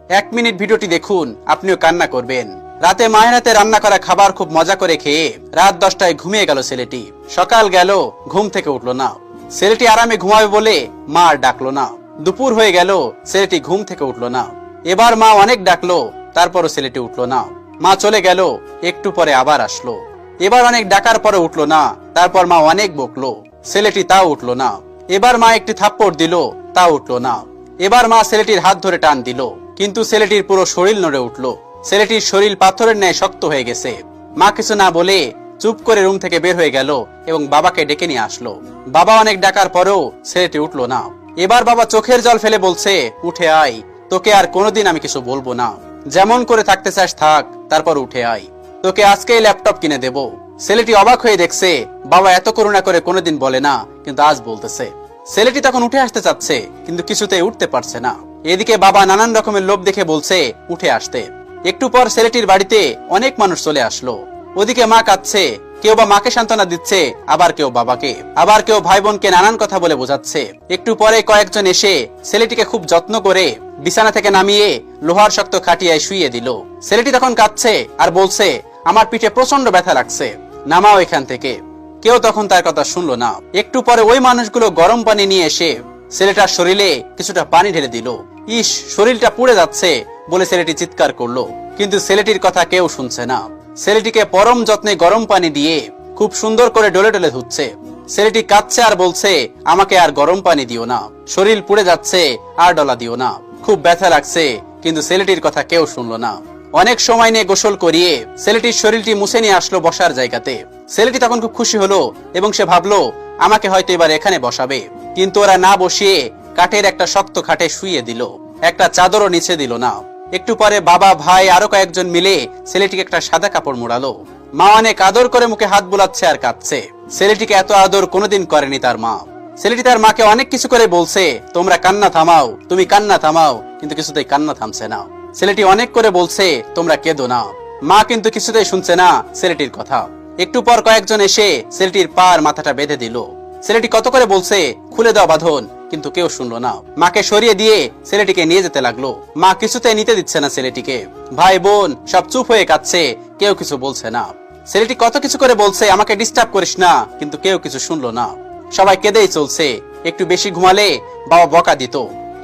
1 minute ভিডিওটি দেখুন, আপনিও কান্না করবেন। রাতে মায়ের হাতে রান্না করা খাবার খুব মজা করে খেয়ে রাত 10টায় ঘুমিয়ে গেল ছেলেটি। সকাল গেল, ঘুম থেকে উঠলো না। ছেলেটি আরামে ঘুমাবে বলে মা আর ডাকলো না। দুপুর হয়ে গেল, ছেলেটি ঘুম থেকে উঠলো না। এবার মা অনেক ডাকলো, তারপরও ছেলেটি উঠলো না। মা চলে গেল, একটু পরে আবার আসলো। এবার অনেক ডাকার পরে উঠলো না। তারপর মা অনেক বকলো, ছেলেটি তাও উঠলো না। এবার মা একটি থাপ্পড় দিল, তাও উঠলো না। এবার মা ছেলেটির হাত ধরে টান দিল, কিন্তু ছেলেটির পুরো শরীর নড়ে উঠলো। ছেলেটির শরীর পাথরের ন্যায় শক্ত হয়ে গেছে। মা কিছু না বলে চুপ করে রুম থেকে বের হয়ে গেল এবং বাবাকে ডেকে নিয়ে আসলো। বাবা অনেক ডাকার পরেও ছেলেটি উঠলো না। এবার বাবা চোখের জল ফেলে বলছে, উঠে আয়, তোকে আর কোনোদিন আমি কিছু বলবো না। যেমন করে থাকতে চাস থাক, তারপর উঠে আয়, তোকে আজকেই ল্যাপটপ কিনে দেব। ছেলেটি অবাক হয়ে দেখছে বাবা এত করুণা করে কোনোদিন বলে না, কিন্তু আজ বলতেছে। ছেলেটি তখন উঠে আসতে চাচ্ছে, কিন্তু কিছুতেই উঠতে পারছে না। এদিকে বাবা নানান রকমের লোভ দেখে বলছে উঠে আসতে। একটু পর ছেলেটির বাড়িতে অনেক মানুষ চলে আসলো। ওদিকে মা কাঁদছে, কেউ বা মাকে সান্ত্বনা দিচ্ছে, আবার কেউ বাবাকে, আবার কেউ ভাই বোনকে নানান কথা বলে বোঝাচ্ছে। একটু পরে কয়েকজন এসে ছেলেটিকে খুব যত্ন করে বিছানা থেকে নামিয়ে লোহার শক্ত খাটিয়ায় শুইয়ে দিল। ছেলেটি তখন কাঁদছে আর বলছে, আমার পিঠে প্রচন্ড ব্যথা লাগছে, নামাও এখান থেকে। কেউ তখন তার কথা শুনলো না। একটু পরে ওই মানুষগুলো গরম পানি নিয়ে এসে ছেলেটার শরীরে কিছুটা পানি ঢেলে দিল। ইস, শরীরটা পুড়ে যাচ্ছে বলে ছেলেটি চিৎকার করলো, কিন্তু ছেলেটির কথা কেউ শুনছে না। ছেলেটিকে পরম যত্নে গরম পানি দিয়ে খুব সুন্দর করে ডলে ডলে ধুচ্ছে। ছেলেটি কাঁদছে আর বলছে, আমাকে আর গরম পানি দিও না, শরীর পুড়ে যাচ্ছে, আর ডলা দিও না, খুব ব্যথা লাগছে। কিন্তু ছেলেটির কথা কেউ শুনলো না। অনেক সময় নিয়ে গোসল করিয়ে ছেলেটির শরীরটি মুছে নিয়ে আসলো বসার জায়গাতে। ছেলেটি তখন খুব খুশি হলো এবং সে ভাবলো আমাকে হয়তো এবার এখানে বসাবে। কিন্তু ওরা না বসিয়ে কাঠের একটা শক্ত খাটে শুইয়ে দিল, একটা চাদরও নিচে দিল না। একটু পরে বাবা, ভাই আরো কয়েকজন মিলে ছেলেটিকে একটা সাদা কাপড় মোড়ালো। মা অনেক আদর করে মুখে হাত বুলাচ্ছে আর কাঁদছে। ছেলেটিকে এত আদর কোনোদিন করেনি তার মা। ছেলেটি তার মাকে অনেক কিছু করে বলছে, তোমরা কান্না থামাও, তুমি কান্না থামাও, কিন্তু কিছুতেই কান্না থামছে না। ছেলেটি অনেক করে বলছে, তোমরা কেঁদো না। মা কিন্তু কিছুতেই শুনছে না ছেলেটির কথা। একটু পর কয়েকজন এসে ছেলেটির পা আর মাথাটা বেঁধে দিল। ছেলেটি কত করে বলছে, খুলে দাও বাঁধন, কিন্তু কেউ শুনলো না। মাকে সরিয়ে দিয়ে ছেলেটিকে নিয়ে যেতে লাগলো। মা কিছুতেই নিতে দিচ্ছে না ছেলেটিকে। ভাই বোন সব চুপ হয়ে কাঁদছে, কেউ কিছু বলছে না। ছেলেটি কত কিছু করে বলছে, আমাকে ডিস্টার্ব করিস না, কিন্তু কেউ কিছু শুনলো না। সবাই কেঁদেই চলছে। একটু বেশি ঘুমালে বাবা বকা দিত,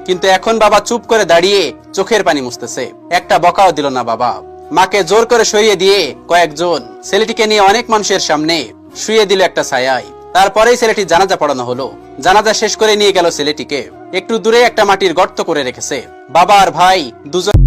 কিন্তু এখন বাবা চুপ করে দাঁড়িয়ে চোখের পানি মুছতেছে, একটা বকাও দিল না বাবা। মাকে জোর করে সরিয়ে দিয়ে কয়েকজন ছেলেটিকে নিয়ে অনেক মানুষের সামনে শুয়ে দিল একটা ছায়ায়। তারপরেই ছেলেটি জানাজা পড়ানো হলো। জানাজা শেষ করে নিয়ে গেল ছেলেটিকে। একটু দূরে একটা মাটির গর্ত করে রেখেছে। বাবা আর ভাই দুজন